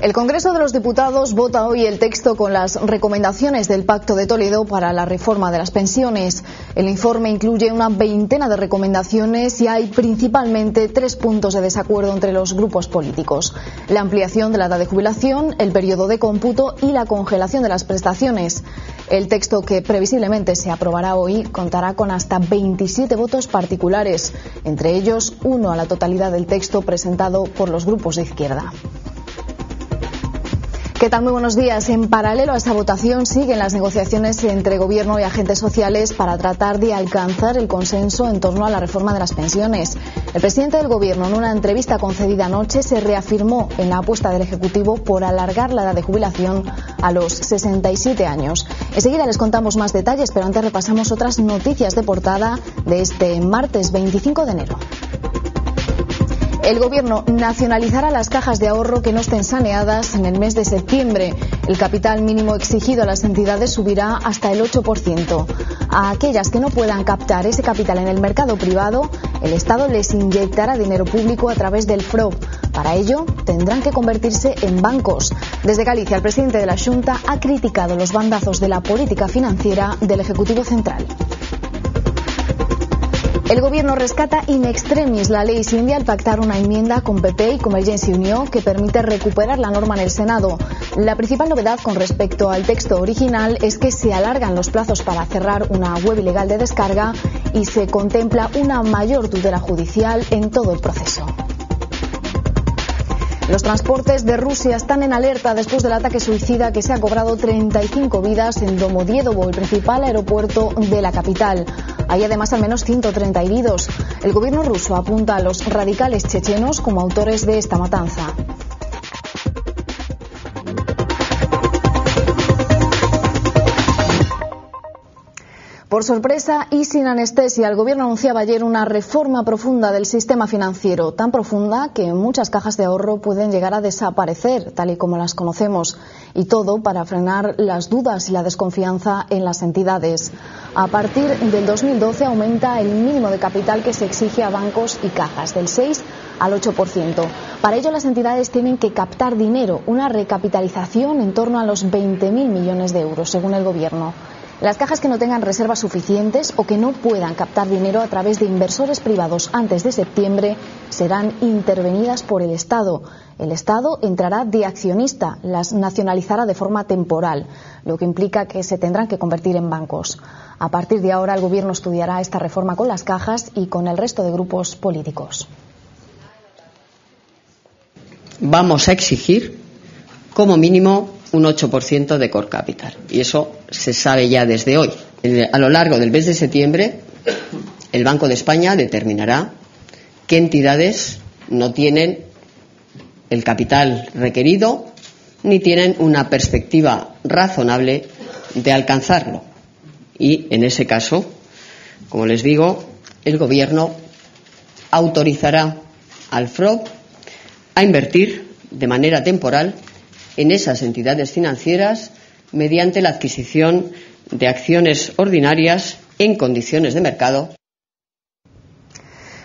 El Congreso de los Diputados vota hoy el texto con las recomendaciones del Pacto de Toledo para la reforma de las pensiones. El informe incluye una veintena de recomendaciones y hay principalmente 3 puntos de desacuerdo entre los grupos políticos: la ampliación de la edad de jubilación, el periodo de cómputo y la congelación de las prestaciones. El texto, que previsiblemente se aprobará hoy, contará con hasta 27 votos particulares, entre ellos 1 a la totalidad del texto presentado por los grupos de izquierda. ¿Qué tal? Muy buenos días. En paralelo a esta votación siguen las negociaciones entre Gobierno y agentes sociales para tratar de alcanzar el consenso en torno a la reforma de las pensiones. El presidente del Gobierno, en una entrevista concedida anoche, se reafirmó en la apuesta del Ejecutivo por alargar la edad de jubilación a los 67 años. Enseguida les contamos más detalles, pero antes repasamos otras noticias de portada de este martes 25 de enero. El Gobierno nacionalizará las cajas de ahorro que no estén saneadas en el mes de septiembre. El capital mínimo exigido a las entidades subirá hasta el 8%. A aquellas que no puedan captar ese capital en el mercado privado, el Estado les inyectará dinero público a través del FROB. Para ello, tendrán que convertirse en bancos. Desde Galicia, el presidente de la Xunta ha criticado los bandazos de la política financiera del Ejecutivo Central. El Gobierno rescata in extremis la ley Sindia al pactar una enmienda con PP y Convergencia y Unió que permite recuperar la norma en el Senado. La principal novedad con respecto al texto original es que se alargan los plazos para cerrar una web ilegal de descarga y se contempla una mayor tutela judicial en todo el proceso. Los transportes de Rusia están en alerta después del ataque suicida que se ha cobrado 35 vidas en Domodédovo, el principal aeropuerto de la capital. Hay además al menos 130 heridos. El gobierno ruso apunta a los radicales chechenos como autores de esta matanza. Por sorpresa y sin anestesia, el Gobierno anunciaba ayer una reforma profunda del sistema financiero, tan profunda que muchas cajas de ahorro pueden llegar a desaparecer, tal y como las conocemos, y todo para frenar las dudas y la desconfianza en las entidades. A partir del 2012 aumenta el mínimo de capital que se exige a bancos y cajas, del 6 al 8%. Para ello, las entidades tienen que captar dinero, una recapitalización en torno a los 20.000 millones de euros, según el Gobierno. Las cajas que no tengan reservas suficientes o que no puedan captar dinero a través de inversores privados antes de septiembre serán intervenidas por el Estado. El Estado entrará de accionista, las nacionalizará de forma temporal, lo que implica que se tendrán que convertir en bancos. A partir de ahora, el Gobierno estudiará esta reforma con las cajas y con el resto de grupos políticos. Vamos a exigir, como mínimo, un 8% de core capital. Y eso se sabe ya desde hoy. A lo largo del mes de septiembre, el Banco de España determinará qué entidades no tienen el capital requerido ni tienen una perspectiva razonable de alcanzarlo. Y en ese caso, como les digo, el Gobierno autorizará al FROB a invertir de manera temporal en esas entidades financieras mediante la adquisición de acciones ordinarias en condiciones de mercado.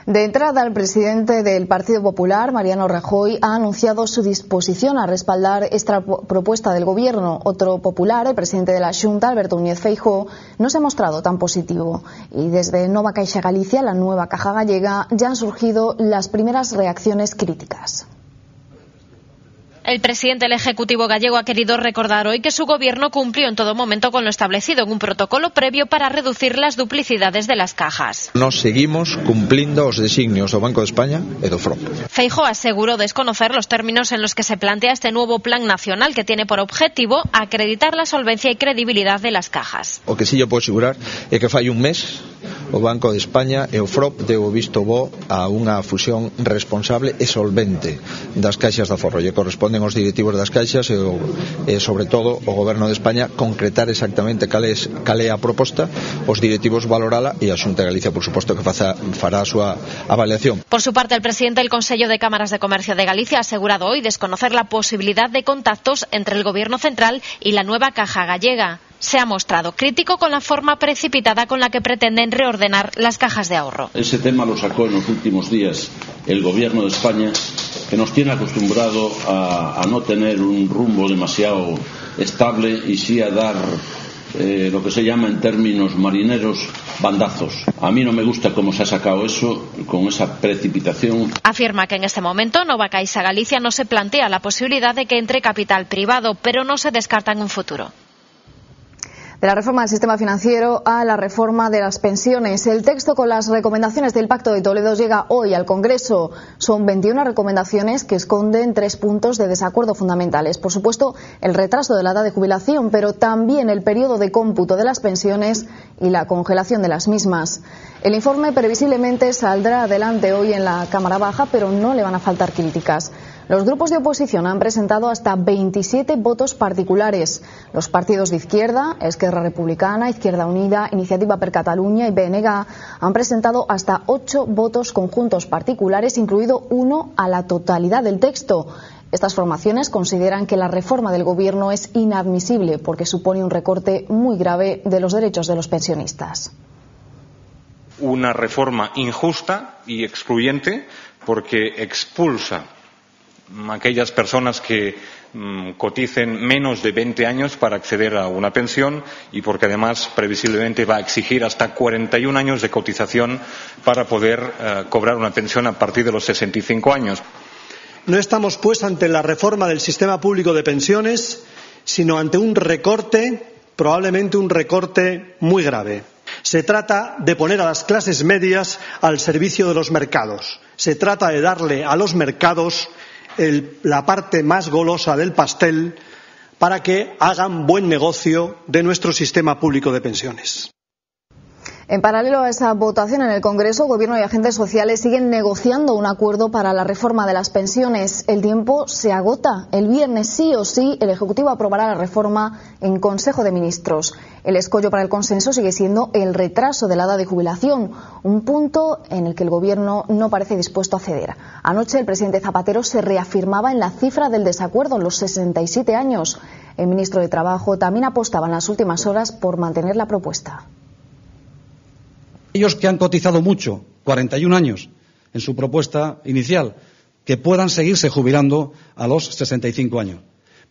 De entrada, el presidente del Partido Popular, Mariano Rajoy, ha anunciado su disposición a respaldar esta propuesta del Gobierno. Otro popular, el presidente de la Xunta, Alberto Núñez Feijóo, no se ha mostrado tan positivo. Y desde Nova Caixa Galicia, la nueva caja gallega, ya han surgido las primeras reacciones críticas. El presidente del Ejecutivo gallego ha querido recordar hoy que su gobierno cumplió en todo momento con lo establecido en un protocolo previo para reducir las duplicidades de las cajas. Nos seguimos cumplindo os designios do Banco de España e do FROB. Feijóo aseguró desconocer los términos en los que se plantea este nuevo plan nacional que tiene por objetivo acreditar la solvencia y credibilidad de las cajas. O que sí yo puedo asegurar é que fai un mes o Banco de España e o FROB deu o visto bo a unha fusión responsable e solvente das caixas de aforro. Lle corresponden aos directivos das caixas e sobre todo o Goberno de España concretar exactamente cal é a proposta, os directivos valorala e a Xunta de Galicia, por suposto, que fará a súa avaliación. Por su parte, el presidente del Consejo de Cámaras de Comercio de Galicia ha asegurado hoy desconocer la posibilidad de contactos entre el Gobierno central y la nueva caja gallega. Se ha mostrado crítico con la forma precipitada con la que pretenden reordenar las cajas de ahorro. Ese tema lo sacó en los últimos días el Gobierno de España que nos tiene acostumbrado a no tener un rumbo demasiado estable y sí a dar lo que se llama en términos marineros bandazos. A mí no me gusta cómo se ha sacado eso con esa precipitación. Afirma que en este momento Nova Caixa Galicia no se plantea la posibilidad de que entre capital privado, pero no se descarta en un futuro. De la reforma del sistema financiero a la reforma de las pensiones. El texto con las recomendaciones del Pacto de Toledo llega hoy al Congreso. Son 21 recomendaciones que esconden 3 puntos de desacuerdo fundamentales. Por supuesto, el retraso de la edad de jubilación, pero también el periodo de cómputo de las pensiones y la congelación de las mismas. El informe previsiblemente saldrá adelante hoy en la Cámara Baja, pero no le van a faltar críticas. Los grupos de oposición han presentado hasta 27 votos particulares. Los partidos de izquierda, Esquerra Republicana, Izquierda Unida, Iniciativa per Catalunya y BNG, han presentado hasta 8 votos conjuntos particulares, incluido uno a la totalidad del texto. Estas formaciones consideran que la reforma del Gobierno es inadmisible porque supone un recorte muy grave de los derechos de los pensionistas. Una reforma injusta y excluyente porque expulsa a aquellas personas que coticen menos de 20 años para acceder a una pensión y porque además previsiblemente va a exigir hasta 41 años de cotización para poder cobrar una pensión a partir de los 65 años. No estamos pues ante la reforma del sistema público de pensiones, sino ante un recorte, probablemente un recorte muy grave. Se trata de poner a las clases medias al servicio de los mercados. Se trata de darle a los mercados la parte más golosa del pastel para que hagan buen negocio de nuestro sistema público de pensiones. En paralelo a esa votación en el Congreso, Gobierno y agentes sociales siguen negociando un acuerdo para la reforma de las pensiones. El tiempo se agota. El viernes, sí o sí, el Ejecutivo aprobará la reforma en Consejo de Ministros. El escollo para el consenso sigue siendo el retraso de la edad de jubilación, un punto en el que el Gobierno no parece dispuesto a ceder. Anoche el presidente Zapatero se reafirmaba en la cifra del desacuerdo, los 67 años. El ministro de Trabajo también apostaba en las últimas horas por mantener la propuesta. Aquellos que han cotizado mucho, 41 años, en su propuesta inicial, que puedan seguirse jubilando a los 65 años.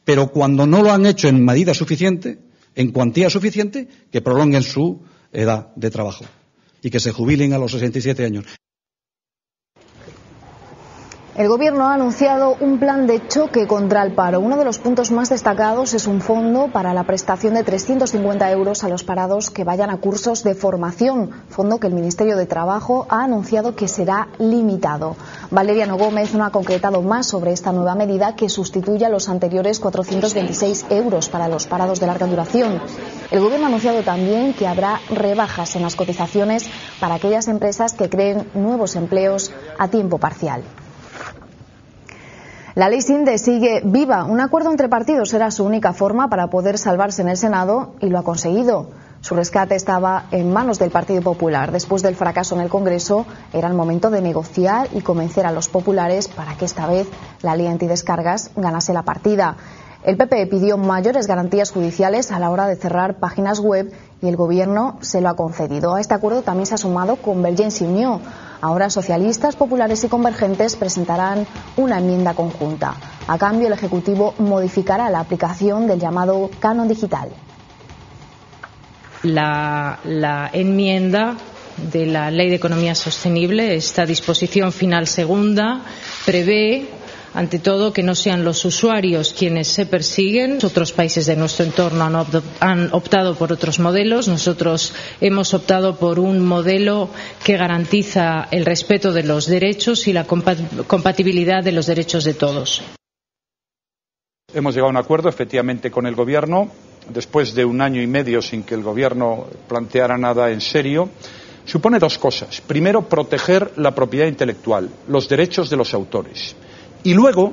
Pero cuando no lo han hecho en medida suficiente, en cuantía suficiente, que prolonguen su edad de trabajo y que se jubilen a los 67 años. El Gobierno ha anunciado un plan de choque contra el paro. Uno de los puntos más destacados es un fondo para la prestación de 350 euros a los parados que vayan a cursos de formación, fondo que el Ministerio de Trabajo ha anunciado que será limitado. Valeriano Gómez no ha concretado más sobre esta nueva medida que sustituye a los anteriores 426 euros para los parados de larga duración. El Gobierno ha anunciado también que habrá rebajas en las cotizaciones para aquellas empresas que creen nuevos empleos a tiempo parcial. La ley Sinde sigue viva. Un acuerdo entre partidos era su única forma para poder salvarse en el Senado y lo ha conseguido. Su rescate estaba en manos del Partido Popular. Después del fracaso en el Congreso, era el momento de negociar y convencer a los populares para que esta vez la ley antidescargas ganase la partida. El PP pidió mayores garantías judiciales a la hora de cerrar páginas web y el Gobierno se lo ha concedido. A este acuerdo también se ha sumado Convergencia y Unió. Ahora socialistas, populares y convergentes presentarán una enmienda conjunta. A cambio, el Ejecutivo modificará la aplicación del llamado canon digital. La enmienda de la Ley de Economía Sostenible, esta disposición final segunda, prevé ante todo que no sean los usuarios quienes se persiguen. Otros países de nuestro entorno han optado por otros modelos. Nosotros hemos optado por un modelo que garantiza el respeto de los derechos y la compatibilidad de los derechos de todos. Hemos llegado a un acuerdo efectivamente con el Gobierno, después de 1 año y medio sin que el Gobierno planteara nada en serio. Supone 2 cosas. Primero, proteger la propiedad intelectual, los derechos de los autores. Y luego,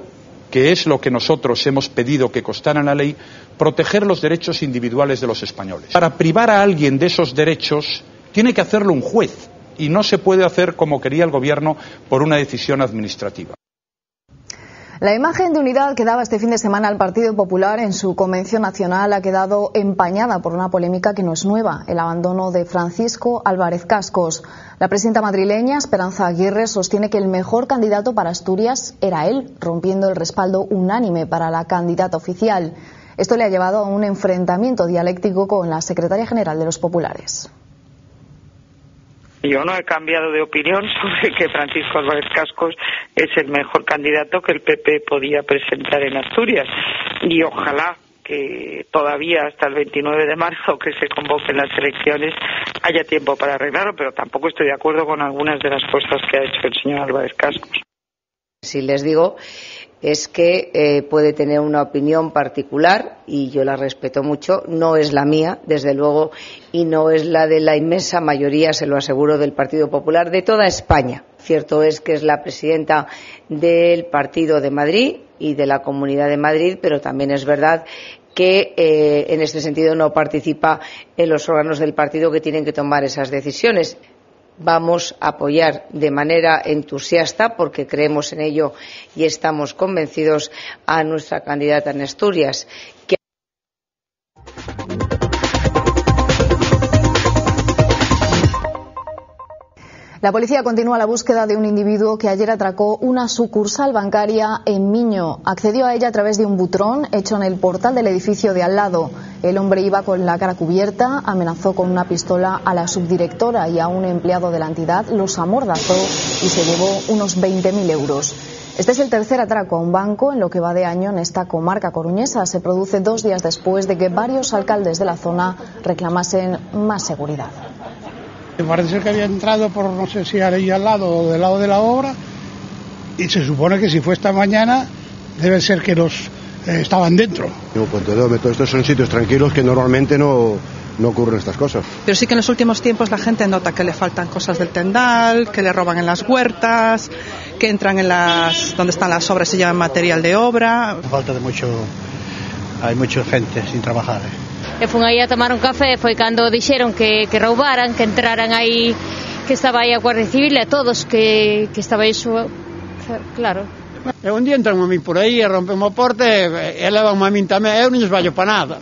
que es lo que nosotros hemos pedido que constara en la ley, proteger los derechos individuales de los españoles. Para privar a alguien de esos derechos, tiene que hacerlo un juez, y no se puede hacer como quería el Gobierno por una decisión administrativa. La imagen de unidad que daba este fin de semana al Partido Popular en su convención nacional ha quedado empañada por una polémica que no es nueva, el abandono de Francisco Álvarez Cascos. La presidenta madrileña, Esperanza Aguirre, sostiene que el mejor candidato para Asturias era él, rompiendo el respaldo unánime para la candidata oficial. Esto le ha llevado a un enfrentamiento dialéctico con la secretaria general de los populares. Yo no he cambiado de opinión sobre que Francisco Álvarez Cascos es el mejor candidato que el PP podía presentar en Asturias. Y ojalá que todavía hasta el 29 de marzo que se convoquen las elecciones haya tiempo para arreglarlo, pero tampoco estoy de acuerdo con algunas de las cosas que ha hecho el señor Álvarez Cascos. Si les digo es que puede tener una opinión particular y yo la respeto mucho, no es la mía, desde luego, y no es la de la inmensa mayoría, se lo aseguro, del Partido Popular de toda España. Cierto es que es la presidenta del Partido de Madrid y de la Comunidad de Madrid, pero también es verdad que en este sentido no participa en los órganos del partido que tienen que tomar esas decisiones. Vamos a apoyar de manera entusiasta, porque creemos en ello y estamos convencidos, a nuestra candidata en Asturias. La policía continúa la búsqueda de un individuo que ayer atracó una sucursal bancaria en Miño. Accedió a ella a través de un butrón hecho en el portal del edificio de al lado. El hombre iba con la cara cubierta, amenazó con una pistola a la subdirectora y a un empleado de la entidad, los amordazó y se llevó unos 20.000 euros. Este es el tercer atraco a un banco en lo que va de año en esta comarca coruñesa. Se produce 2 días después de que varios alcaldes de la zona reclamasen más seguridad. Parece ser que había entrado por, no sé si ahí al lado o del lado de la obra, y se supone que si fue esta mañana debe ser que los estaban dentro. Todos estos son sitios tranquilos que normalmente no ocurren estas cosas. Pero sí que en los últimos tiempos la gente nota que le faltan cosas del tendal, que le roban en las huertas, que entran en las donde están las obras y llevan material de obra. Falta de mucho, hay mucha gente sin trabajar. E fun aí a tomar un café, foi cando dixeron que roubaran, que entraran aí, que estaba aí a Guardia Civil e a todos, que estaba iso, claro. E un día entran a min por aí e rompemos a porta e levan a min tamén, eu non lles vallo para nada.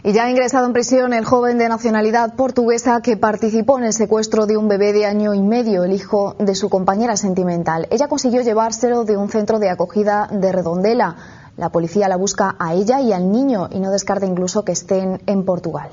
Y ya ha ingresado en prisión el joven de nacionalidad portuguesa que participó en el secuestro de un bebé de 1 año y medio, el hijo de su compañera sentimental. Ella consiguió llevárselo de un centro de acogida de Redondela. La policía la busca a ella y al niño y no descarta incluso que estén en Portugal.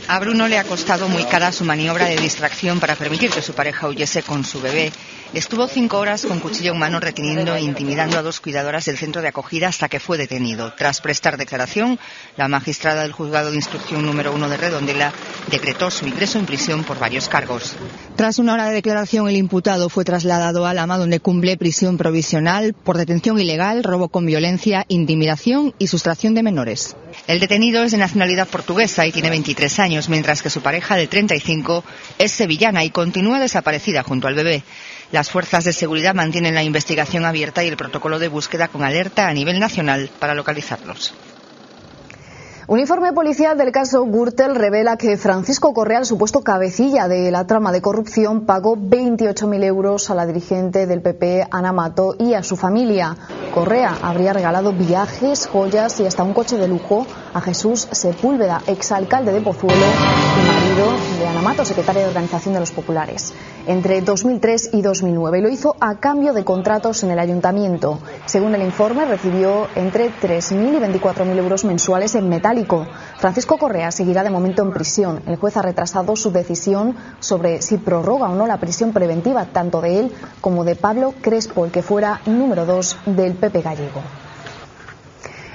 A Bruno le ha costado muy cara su maniobra de distracción para permitir que su pareja huyese con su bebé. Estuvo 5 horas con cuchillo en mano reteniendo e intimidando a 2 cuidadoras del centro de acogida hasta que fue detenido. Tras prestar declaración, la magistrada del juzgado de instrucción número 1 de Redondela decretó su ingreso en prisión por varios cargos. Tras 1 hora de declaración, el imputado fue trasladado a Lama, donde cumple prisión provisional por detención ilegal, robo con violencia, intimidación y sustracción de menores. El detenido es de nacionalidad portuguesa y tiene 23 años, mientras que su pareja de 35 es sevillana y continúa desaparecida junto al bebé. Las fuerzas de seguridad mantienen la investigación abierta y el protocolo de búsqueda con alerta a nivel nacional para localizarlos. Un informe policial del caso Gürtel revela que Francisco Correa, el supuesto cabecilla de la trama de corrupción, pagó 28.000 euros a la dirigente del PP, Ana Mato, y a su familia. Correa habría regalado viajes, joyas y hasta un coche de lujo a Jesús Sepúlveda, exalcalde de Pozuelo y marido de Ana Mato, secretaria de Organización de los Populares, entre 2003 y 2009. Y lo hizo a cambio de contratos en el ayuntamiento. Según el informe, recibió entre 3.000 y 24.000 euros mensuales en metálico. Francisco Correa seguirá de momento en prisión. El juez ha retrasado su decisión sobre si prorroga o no la prisión preventiva tanto de él como de Pablo Crespo, el que fuera número 2 del PP gallego.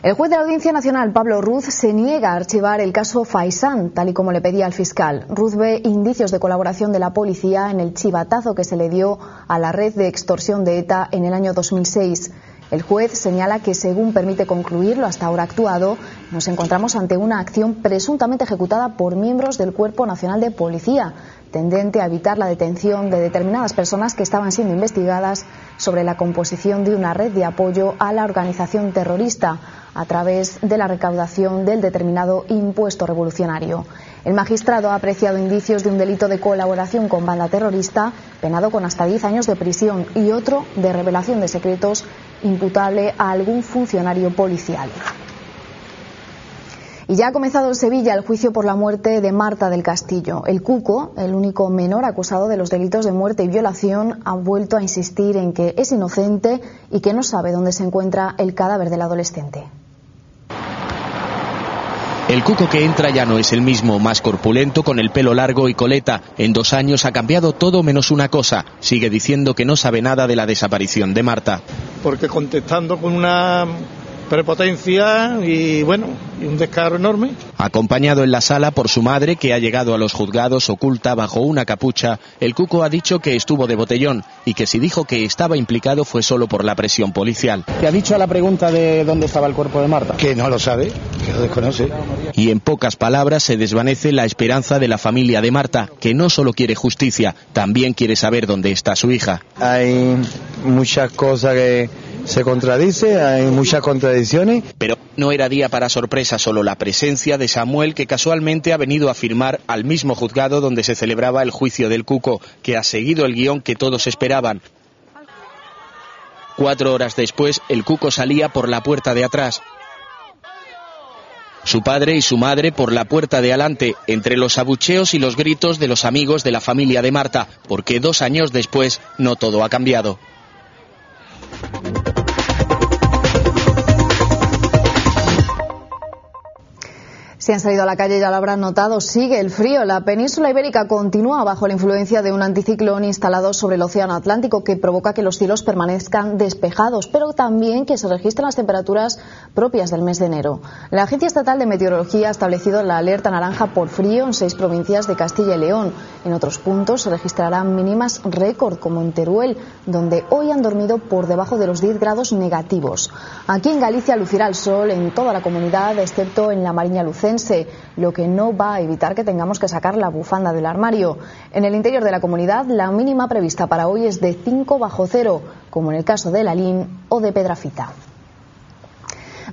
El juez de la Audiencia Nacional, Pablo Ruz, se niega a archivar el caso Faisán, tal y como le pedía el fiscal. Ruz ve indicios de colaboración de la policía en el chivatazo que se le dio a la red de extorsión de ETA en el año 2006. El juez señala que, según permite concluir lo hasta ahora actuado, nos encontramos ante una acción presuntamente ejecutada por miembros del Cuerpo Nacional de Policía, tendente a evitar la detención de determinadas personas que estaban siendo investigadas sobre la composición de una red de apoyo a la organización terrorista a través de la recaudación del determinado impuesto revolucionario. El magistrado ha apreciado indicios de un delito de colaboración con banda terrorista, penado con hasta 10 años de prisión, y otro de revelación de secretos imputable a algún funcionario policial. Y ya ha comenzado en Sevilla el juicio por la muerte de Marta del Castillo. El Cuco, el único menor acusado de los delitos de muerte y violación, ha vuelto a insistir en que es inocente y que no sabe dónde se encuentra el cadáver del adolescente. El Cuco que entra ya no es el mismo, más corpulento, con el pelo largo y coleta. En 2 años ha cambiado todo menos una cosa. Sigue diciendo que no sabe nada de la desaparición de Marta. Porque contestando con una prepotencia y un descaro enorme. Acompañado en la sala por su madre, que ha llegado a los juzgados oculta bajo una capucha, el Cuco ha dicho que estuvo de botellón y que si dijo que estaba implicado fue solo por la presión policial. ¿Te ha dicho a la pregunta de dónde estaba el cuerpo de Marta? Que no lo sabe, que lo desconoce. Y en pocas palabras se desvanece la esperanza de la familia de Marta, que no solo quiere justicia, también quiere saber dónde está su hija. Hay muchas cosas que se contradice, hay muchas contradicciones. Pero no era día para sorpresa, solo la presencia de Samuel, que casualmente ha venido a firmar al mismo juzgado donde se celebraba el juicio del Cuco, que ha seguido el guión que todos esperaban. 4 horas después, el Cuco salía por la puerta de atrás. Su padre y su madre por la puerta de adelante, entre los abucheos y los gritos de los amigos de la familia de Marta, porque 2 años después no todo ha cambiado. Si han salido a la calle ya lo habrán notado, sigue el frío. La península ibérica continúa bajo la influencia de un anticiclón instalado sobre el océano Atlántico que provoca que los cielos permanezcan despejados, pero también que se registren las temperaturas propias del mes de enero. La Agencia Estatal de Meteorología ha establecido la alerta naranja por frío en 6 provincias de Castilla y León. En otros puntos se registrarán mínimas récord, como en Teruel, donde hoy han dormido por debajo de los 10 grados negativos. Aquí en Galicia lucirá el sol en toda la comunidad, excepto en la Mariña Lucense, lo que no va a evitar que tengamos que sacar la bufanda del armario. En el interior de la comunidad, la mínima prevista para hoy es de 5 bajo cero, como en el caso de Lalín o de Pedrafita.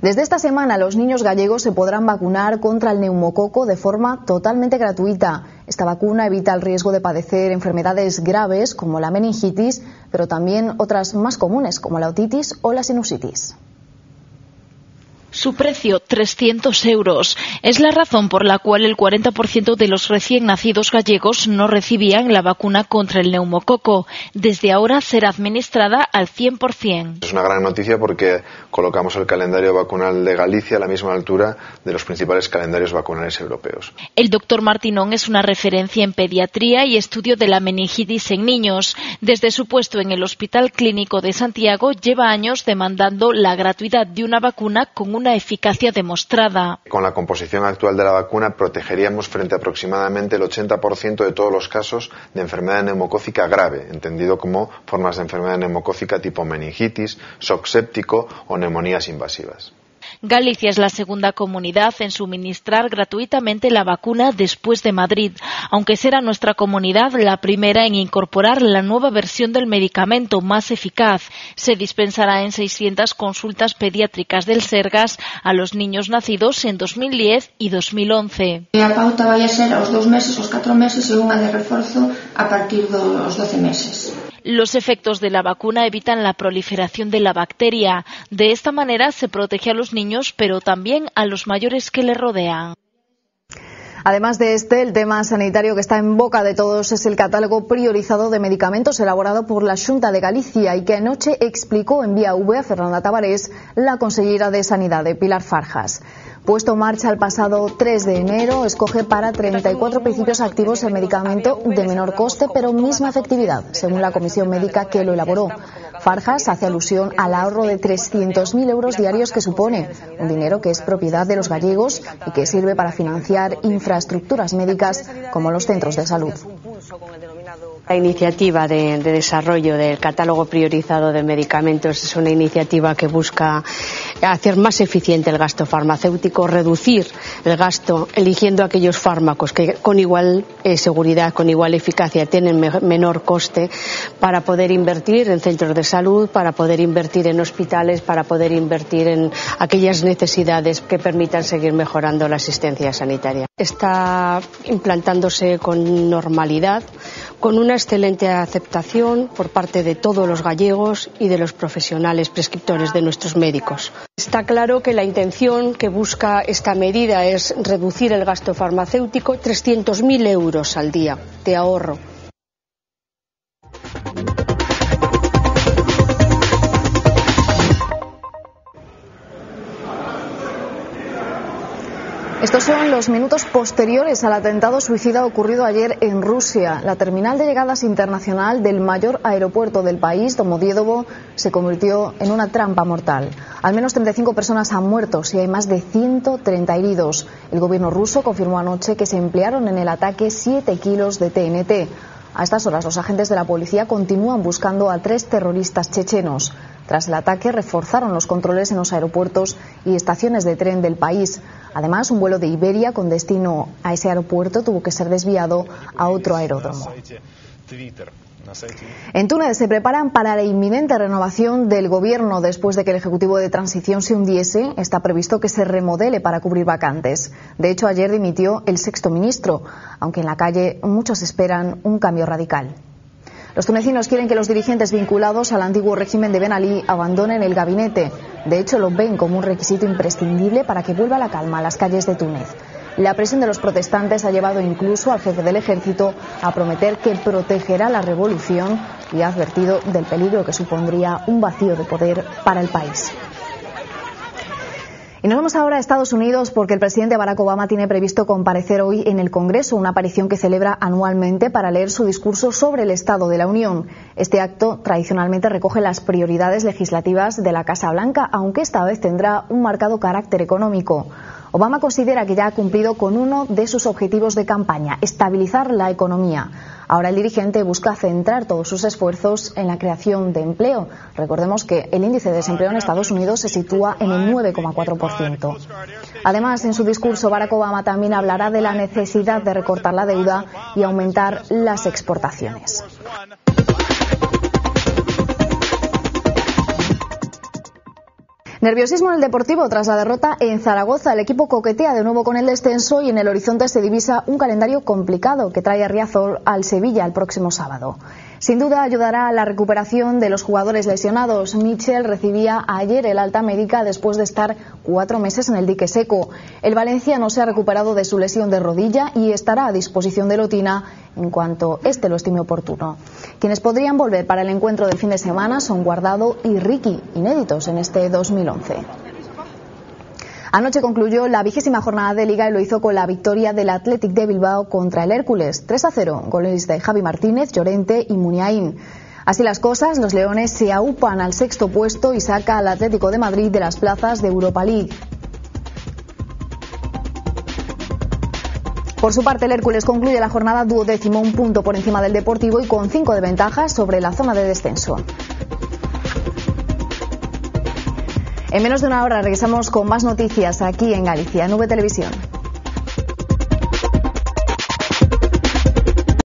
Desde esta semana los niños gallegos se podrán vacunar contra el neumococo de forma totalmente gratuita. Esta vacuna evita el riesgo de padecer enfermedades graves como la meningitis, pero también otras más comunes como la otitis o la sinusitis. Su precio, 300 euros. Es la razón por la cual el 40% de los recién nacidos gallegos no recibían la vacuna contra el neumococo. Desde ahora será administrada al 100%. Es una gran noticia porque colocamos el calendario vacunal de Galicia a la misma altura de los principales calendarios vacunales europeos. El doctor Martinón es una referencia en pediatría y estudio de la meningitis en niños. Desde su puesto en el Hospital Clínico de Santiago lleva años demandando la gratuidad de una vacuna con una eficacia demostrada. Con la composición actual de la vacuna protegeríamos frente a aproximadamente el 80% de todos los casos de enfermedad neumocócica grave, entendido como formas de enfermedad neumocócica tipo meningitis, shock séptico o neumonías invasivas. Galicia es la segunda comunidad en suministrar gratuitamente la vacuna después de Madrid, aunque será nuestra comunidad la primera en incorporar la nueva versión del medicamento más eficaz. Se dispensará en 600 consultas pediátricas del Sergas a los niños nacidos en 2010 y 2011. A pauta vai a ser aos 2 meses, aos 4 meses e unha de reforzo a partir dos 12 meses. Los efectos de la vacuna evitan la proliferación de la bacteria. De esta manera se protege a los niños, pero también a los mayores que le rodean. Además de el tema sanitario que está en boca de todos es el catálogo priorizado de medicamentos elaborado por la Xunta de Galicia y que anoche explicó en vía V a Fernanda Tavares, la consellera de Sanidad, Pilar Farjas. Puesto en marcha el pasado 3 de enero, escoge para 34 principios activos el medicamento de menor coste pero misma efectividad, según la comisión médica que lo elaboró. Farjas hace alusión al ahorro de 300.000 euros diarios que supone, un dinero que es propiedad de los gallegos y que sirve para financiar infraestructuras médicas como los centros de salud. La iniciativa de desarrollo del catálogo priorizado de medicamentos es una iniciativa que busca hacer más eficiente el gasto farmacéutico, reducir el gasto eligiendo aquellos fármacos que con igual seguridad, con igual eficacia tienen menor coste, para poder invertir en centros de salud, para poder invertir en hospitales, para poder invertir en aquellas necesidades que permitan seguir mejorando la asistencia sanitaria. Está implantándose con normalidad, con una excelente aceptación por parte de todos los gallegos y de los profesionales prescriptores de nuestros médicos. Está claro que la intención que busca esta medida es reducir el gasto farmacéutico, 300.000 euros al día de ahorro. Estos son los minutos posteriores al atentado suicida ocurrido ayer en Rusia. La terminal de llegadas internacional del mayor aeropuerto del país, Domodedovo, se convirtió en una trampa mortal. Al menos 35 personas han muerto y hay más de 130 heridos. El gobierno ruso confirmó anoche que se emplearon en el ataque 7 kilos de TNT. A estas horas, los agentes de la policía continúan buscando a 3 terroristas chechenos. Tras el ataque, reforzaron los controles en los aeropuertos y estaciones de tren del país. Además, un vuelo de Iberia con destino a ese aeropuerto tuvo que ser desviado a otro aeródromo. En Túnez se preparan para la inminente renovación del gobierno. Después de que el Ejecutivo de Transición se hundiese, está previsto que se remodele para cubrir vacantes. De hecho, ayer dimitió el 6º ministro, aunque en la calle muchos esperan un cambio radical. Los tunecinos quieren que los dirigentes vinculados al antiguo régimen de Ben Ali abandonen el gabinete. De hecho, lo ven como un requisito imprescindible para que vuelva la calma a las calles de Túnez. La presión de los protestantes ha llevado incluso al jefe del ejército a prometer que protegerá la revolución y ha advertido del peligro que supondría un vacío de poder para el país. Y nos vamos ahora a Estados Unidos porque el presidente Barack Obama tiene previsto comparecer hoy en el Congreso, una aparición que celebra anualmente para leer su discurso sobre el Estado de la Unión. Este acto tradicionalmente recoge las prioridades legislativas de la Casa Blanca, aunque esta vez tendrá un marcado carácter económico. Obama considera que ya ha cumplido con uno de sus objetivos de campaña, estabilizar la economía. Ahora el dirigente busca centrar todos sus esfuerzos en la creación de empleo. Recordemos que el índice de desempleo en Estados Unidos se sitúa en el 9,4%. Además, en su discurso, Barack Obama también hablará de la necesidad de recortar la deuda y aumentar las exportaciones. Nerviosismo en el Deportivo tras la derrota en Zaragoza. El equipo coquetea de nuevo con el descenso y en el horizonte se divisa un calendario complicado que trae a Riazor al Sevilla el próximo sábado. Sin duda ayudará a la recuperación de los jugadores lesionados. Michel recibía ayer el alta médica después de estar 4 meses en el dique seco. El Valencia no se ha recuperado de su lesión de rodilla y estará a disposición de Lotina en cuanto éste lo estime oportuno. Quienes podrían volver para el encuentro del fin de semana son Guardado y Ricky, inéditos en este 2011. Anoche concluyó la 20ª jornada de Liga y lo hizo con la victoria del Athletic de Bilbao contra el Hércules, 3-0, goles de Javi Martínez, Llorente y Muniain. Así las cosas, los leones se aupan al 6º puesto y saca al Atlético de Madrid de las plazas de Europa League. Por su parte, el Hércules concluye la jornada 12º, un punto por encima del Deportivo y con 5 de ventaja sobre la zona de descenso. En menos de una hora regresamos con más noticias aquí en Galicia, Nube Televisión.